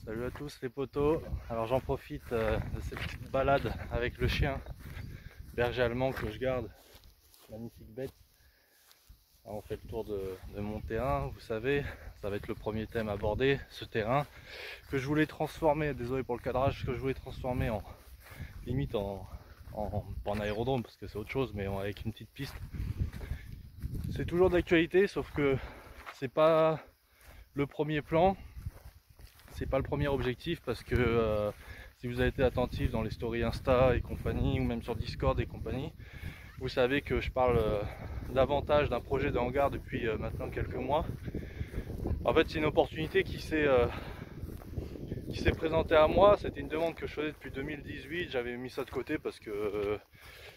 Salut à tous les potos. Alors j'en profite de cette petite balade avec le chien berger allemand que je garde. Magnifique bête. Alors, on fait le tour de mon terrain, vous savez, ça va être le premier thème abordé, ce terrain que je voulais transformer, désolé pour le cadrage, que je voulais transformer en limite pas en aérodrome parce que c'est autre chose, mais avec une petite piste. C'est toujours d'actualité, sauf que c'est pas le premier plan. C'est pas le premier objectif parce que si vous avez été attentif dans les stories Insta et compagnie, ou même sur Discord et compagnie, vous savez que je parle davantage d'un projet de hangar depuis maintenant quelques mois. En fait, c'est une opportunité qui s'est présentée à moi. C'était une demande que je faisais depuis 2018. J'avais mis ça de côté parce que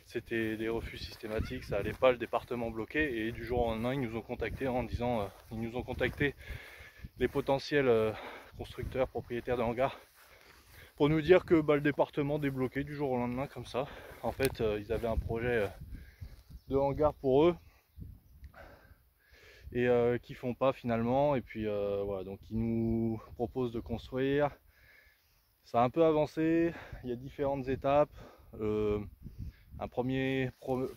c'était des refus systématiques, ça allait pas, le département bloqué. Et du jour au lendemain, ils nous ont contactés en disant, ils nous ont contacté les potentiels constructeurs, propriétaires de hangars, pour nous dire que le département débloqué du jour au lendemain comme ça. En fait, ils avaient un projet de hangar pour eux et qui font pas finalement. Et puis voilà, donc ils nous proposent de construire. Ça a un peu avancé, il y a différentes étapes. Un premier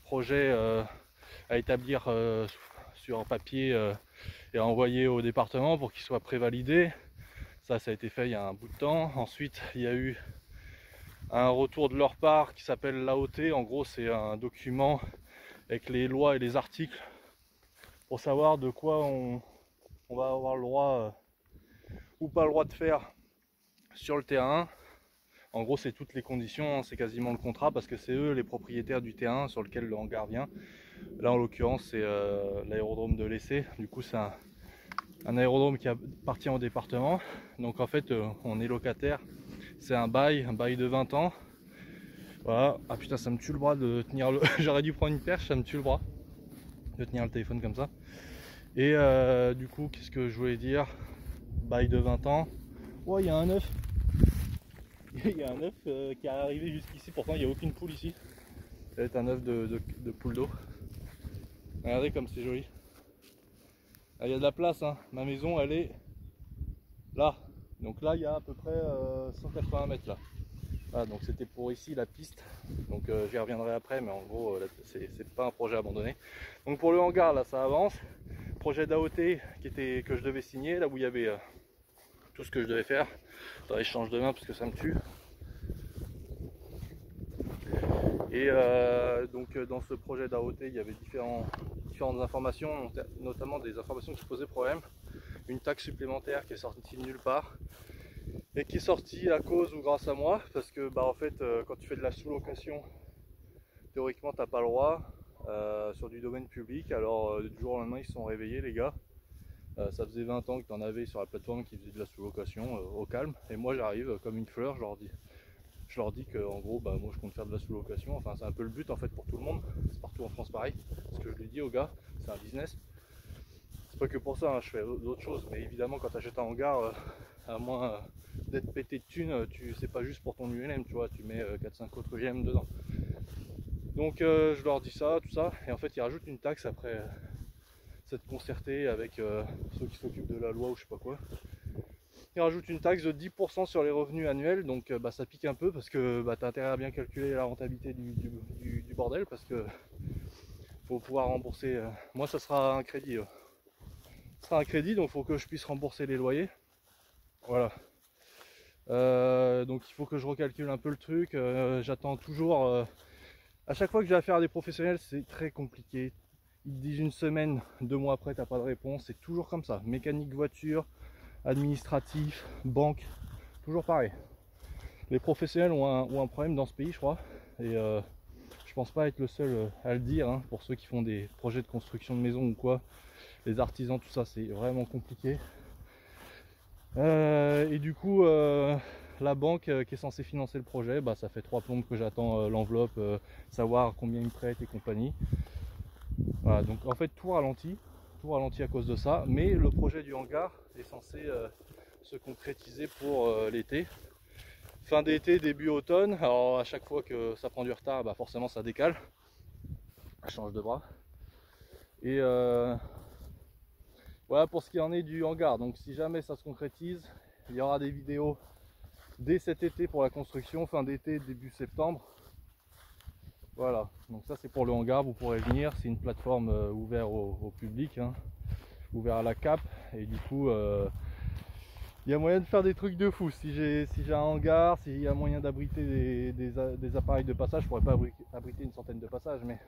projet à établir sur un papier et à envoyer au département pour qu'il soit prévalidé. Ça a été fait il y a un bout de temps. Ensuite, il y a eu un retour de leur part qui s'appelle l'AOT. En gros, c'est un document avec les lois et les articles pour savoir de quoi on va avoir le droit ou pas le droit de faire sur le terrain. En gros, c'est toutes les conditions, c'est quasiment le contrat parce que c'est eux les propriétaires du terrain sur lequel le hangar vient. Là, en l'occurrence, c'est l'aérodrome de l'Essai. Du coup, c'est un aérodrome qui appartient au département. Donc en fait, on est locataire. C'est un bail de 20 ans. Voilà. Ah putain, ça me tue le bras de tenir le... J'aurais dû prendre une perche, ça me tue le bras de tenir le téléphone comme ça. Et du coup, qu'est-ce que je voulais dire? Bail de 20 ans. Oh, il y a un œuf. Il y a un œuf qui est arrivé jusqu'ici. Pourtant, il n'y a aucune poule ici. Ça va être un œuf de poule d'eau. Regardez comme c'est joli. Ah, il y a de la place, hein. Ma maison, elle est là. Donc là, il y a à peu près 180 mètres là. Voilà, donc c'était pour ici la piste. Donc j'y reviendrai après, mais en gros, c'est pas un projet abandonné. Donc pour le hangar, là, ça avance. Projet d'AOT que je devais signer, là où il y avait tout ce que je devais faire. Attendez, je change de main parce que ça me tue. Et donc dans ce projet d'AOT, il y avait différentes informations, notamment des informations qui posaient problème. Une taxe supplémentaire qui est sortie de nulle part et qui est sortie à cause ou grâce à moi, parce que en fait, quand tu fais de la sous-location, théoriquement t'as pas le droit sur du domaine public. Alors du jour au lendemain, ils se sont réveillés les gars. Ça faisait 20 ans que tu en avais sur la plateforme qui faisait de la sous-location au calme, et moi j'arrive comme une fleur, je leur dis que en gros moi je compte faire de la sous-location. Enfin, c'est un peu le but en fait pour tout le monde, c'est partout en France pareil, parce que je lui dis aux gars, c'est un business. C'est pas que pour ça, hein, je fais d'autres choses, mais évidemment quand tu achètes un hangar, à moins d'être pété de thunes, c'est pas juste pour ton ULM, tu vois, tu mets 4-5 autres ULM dedans. Donc je leur dis ça, tout ça, et en fait ils rajoutent une taxe après cette concertée avec ceux qui s'occupent de la loi ou je sais pas quoi. Ils rajoutent une taxe de 10% sur les revenus annuels, donc ça pique un peu parce que tu as intérêt à bien calculer la rentabilité du bordel, parce que faut pouvoir rembourser. Moi ça sera un crédit. Ce sera un crédit, donc il faut que je puisse rembourser les loyers. Voilà. Donc il faut que je recalcule un peu le truc. J'attends toujours. À chaque fois que j'ai affaire à des professionnels, c'est très compliqué. Ils te disent une semaine, 2 mois après, t'as pas de réponse. C'est toujours comme ça. Mécanique voiture, administratif, banque, toujours pareil. Les professionnels ont un problème dans ce pays, je crois. Et je pense pas être le seul à le dire, hein, pour ceux qui font des projets de construction de maison ou quoi. Les artisans, tout ça, c'est vraiment compliqué. Et du coup, la banque qui est censée financer le projet, ça fait 3 plombes que j'attends l'enveloppe, savoir combien ils me prêtent et compagnie. Voilà, donc en fait tout ralentit à cause de ça, mais le projet du hangar est censé se concrétiser pour l'été. Fin d'été, début automne. Alors à chaque fois que ça prend du retard, forcément ça décale. Je change de bras. Et voilà pour ce qui en est du hangar. Donc si jamais ça se concrétise, il y aura des vidéos dès cet été pour la construction, fin d'été, début septembre. Voilà, donc ça c'est pour le hangar, vous pourrez venir, c'est une plateforme ouverte au public, hein, ouvert à la CAP, et du coup il y a moyen de faire des trucs de fou. Si j'ai un hangar, s'il y a moyen d'abriter des appareils de passage, je pourrais pas abriter une centaine de passages, mais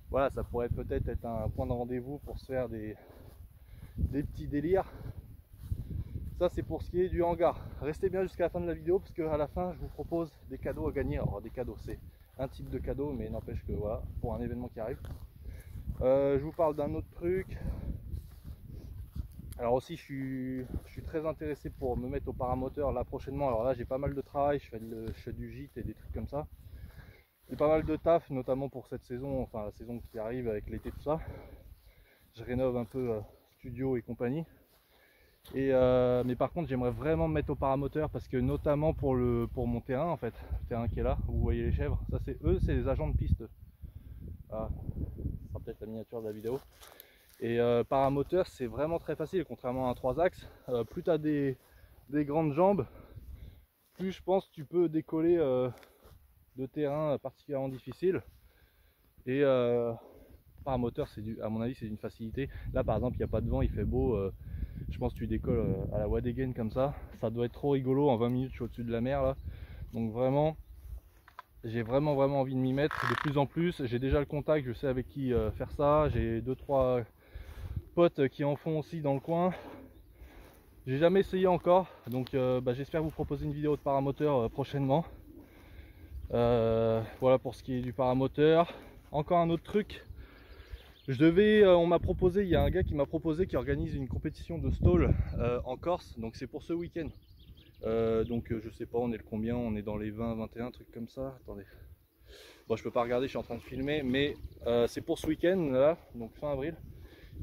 voilà, ça pourrait peut-être être un point de rendez-vous pour se faire des petits délires. Ça c'est pour ce qui est du hangar. Restez bien jusqu'à la fin de la vidéo parce qu'à la fin je vous propose des cadeaux à gagner. Alors des cadeaux, c'est un type de cadeau, mais n'empêche que voilà, pour un événement qui arrive. Je vous parle d'un autre truc. Alors aussi je suis très intéressé pour me mettre au paramoteur là prochainement. Alors là j'ai pas mal de travail, je fais du gîte et des trucs comme ça. J'ai pas mal de taf, notamment pour cette saison, enfin la saison qui arrive avec l'été, tout ça. Je rénove un peu studio et compagnie. Mais par contre j'aimerais vraiment me mettre au paramoteur parce que notamment pour mon terrain en fait, le terrain qui est là, vous voyez les chèvres, ça c'est eux, c'est les agents de piste. Voilà, ce sera peut-être la miniature de la vidéo. Et paramoteur c'est vraiment très facile, contrairement à un 3 axes. Plus tu as des grandes jambes, plus je pense tu peux décoller de terrain particulièrement difficile. Et paramoteur, à mon avis c'est d'une facilité. Là par exemple il n'y a pas de vent, il fait beau. Je pense que tu décolles à la Wadegen comme ça doit être trop rigolo. En 20 minutes je suis au-dessus de la mer là, donc vraiment j'ai vraiment envie de m'y mettre de plus en plus. J'ai déjà le contact, je sais avec qui faire ça, j'ai 2-3 potes qui en font aussi dans le coin. J'ai jamais essayé encore, donc j'espère vous proposer une vidéo de paramoteur prochainement. Voilà pour ce qui est du paramoteur. Encore un autre truc, on m'a proposé, il y a un gars qui m'a proposé qui organise une compétition de stall en Corse, donc c'est pour ce week-end. Je sais pas, on est le combien, on est dans les 20-21 trucs comme ça. Attendez, bon je peux pas regarder, je suis en train de filmer, mais c'est pour ce week-end là, donc fin avril.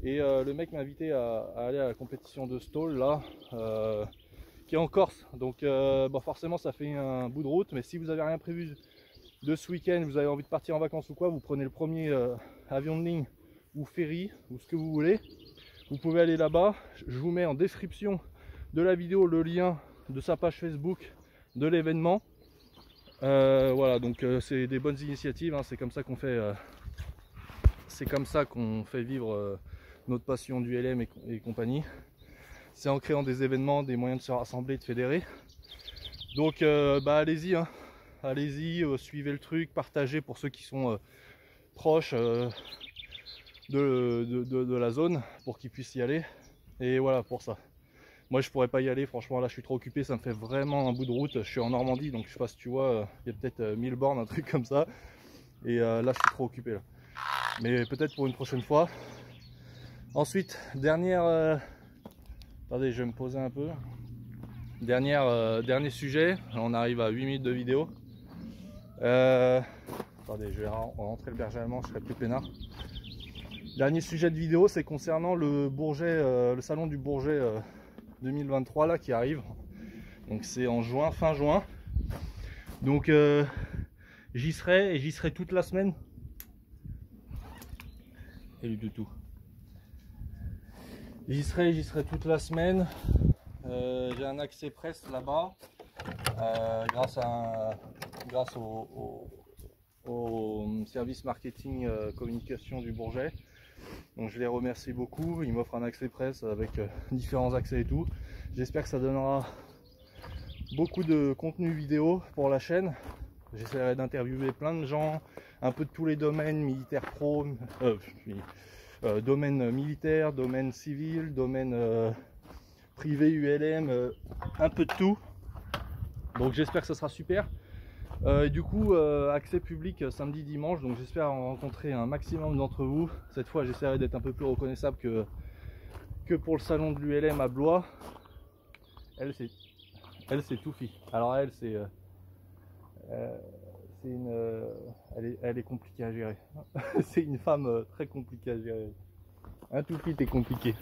Et le mec m'a invité à aller à la compétition de stall là, qui est en Corse. Donc forcément ça fait un bout de route, mais si vous avez rien prévu de ce week-end, vous avez envie de partir en vacances ou quoi, vous prenez le premier avion de ligne ou ferry ou ce que vous voulez, vous pouvez aller là-bas. Je vous mets en description de la vidéo le lien de sa page Facebook de l'événement. Voilà, donc c'est des bonnes initiatives, hein, c'est comme ça qu'on fait vivre notre passion du LM et compagnie. C'est en créant des événements, des moyens de se rassembler, de fédérer. Donc allez-y, hein. Allez-y, suivez le truc, partagez pour ceux qui sont proches de la zone pour qu'ils puissent y aller. Et voilà pour ça. Moi je pourrais pas y aller, franchement là je suis trop occupé, ça me fait vraiment un bout de route. Je suis en Normandie, donc je sais pas si tu vois, il y a peut-être 1000 bornes, un truc comme ça. Et là je suis trop occupé là. Mais peut-être pour une prochaine fois. Ensuite, attendez, je vais me poser un peu. Dernier sujet, on arrive à 8 minutes de vidéo. Attendez, je vais rentrer le berger allemand, je serai plus peinard. Dernier sujet de vidéo, c'est concernant le Bourget, le salon du Bourget 2023 là qui arrive. Donc c'est en juin, fin juin. Donc j'y serai et j'y serai toute la semaine. Et du tout. J'y serai toute la semaine. J'ai un accès presse là-bas grâce au service marketing communication du Bourget. Donc je les remercie beaucoup, ils m'offrent un accès presse avec différents accès et tout. J'espère que ça donnera beaucoup de contenu vidéo pour la chaîne. J'essaierai d'interviewer plein de gens, un peu de tous les domaines, militaires pro, domaine militaire, domaine civil, domaine privé ULM, un peu de tout. Donc j'espère que ça sera super. Et du coup accès public samedi dimanche, donc j'espère rencontrer un maximum d'entre vous. Cette fois j'essaierai d'être un peu plus reconnaissable que pour le salon de l'ULM à Blois. Elle c'est Toufi. Alors elle c'est elle est compliquée à gérer. C'est une femme très compliquée à gérer. Un Toufi t'es compliqué.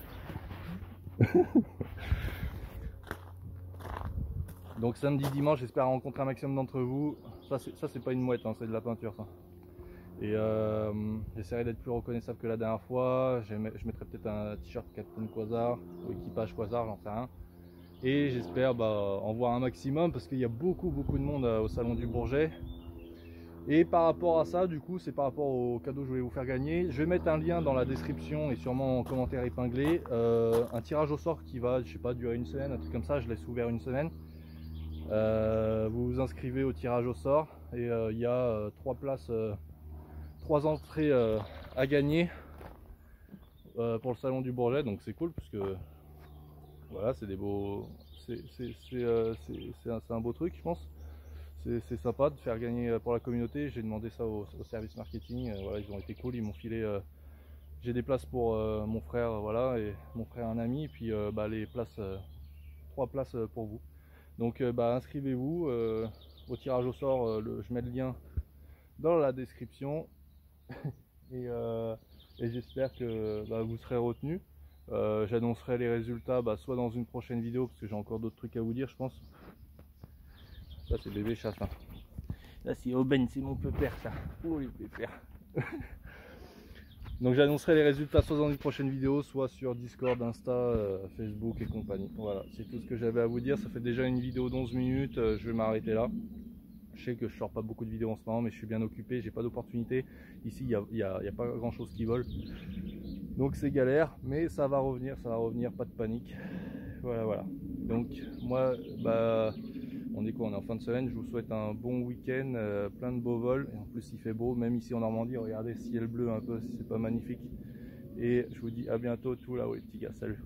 Donc samedi dimanche j'espère rencontrer un maximum d'entre vous. Ça c'est pas une mouette, hein, c'est de la peinture ça. Et j'essaierai d'être plus reconnaissable que la dernière fois. Je mettrai peut-être un t-shirt Captain Quasar ou équipage Quasar, j'en sais rien. et j'espère en voir un maximum parce qu'il y a beaucoup de monde au salon du Bourget. Et par rapport à ça, du coup, c'est par rapport au cadeau que je voulais vous faire gagner. Je vais mettre un lien dans la description et sûrement en commentaire épinglé. Un tirage au sort qui va, je sais pas, durer une semaine, un truc comme ça. Je laisse ouvert une semaine. Vous vous inscrivez au tirage au sort et il y a 3 places, 3 entrées à gagner pour le salon du Bourget. Donc c'est cool parce que voilà, c'est des beaux, c'est un beau truc, je pense. C'est sympa de faire gagner pour la communauté. J'ai demandé ça au service marketing. Voilà, ils ont été cool. Ils m'ont filé. J'ai des places pour mon frère, voilà, et mon frère un ami. Et puis les places, 3 places pour vous. Donc inscrivez-vous au tirage au sort. Je mets le lien dans la description. et j'espère que vous serez retenu. J'annoncerai les résultats soit dans une prochaine vidéo parce que j'ai encore d'autres trucs à vous dire, je pense. Ça c'est bébé chasse. Hein. Là c'est Aubaine, c'est mon pépère ça. Oh les pépères. Donc j'annoncerai les résultats soit dans une prochaine vidéo, soit sur Discord, Insta, Facebook et compagnie. Voilà, c'est tout ce que j'avais à vous dire. Ça fait déjà une vidéo d'11 minutes, je vais m'arrêter là. Je sais que je sors pas beaucoup de vidéos en ce moment, mais je suis bien occupé, j'ai pas d'opportunité. Ici, il n'y a pas grand chose qui vole. Donc c'est galère, mais ça va revenir, pas de panique. Voilà. Donc moi, on est quoi? On est en fin de semaine, je vous souhaite un bon week-end, plein de beaux vols. Et en plus il fait beau, même ici en Normandie, regardez, ciel bleu un peu, c'est pas magnifique. Et je vous dis à bientôt tout là-haut les petits gars, salut.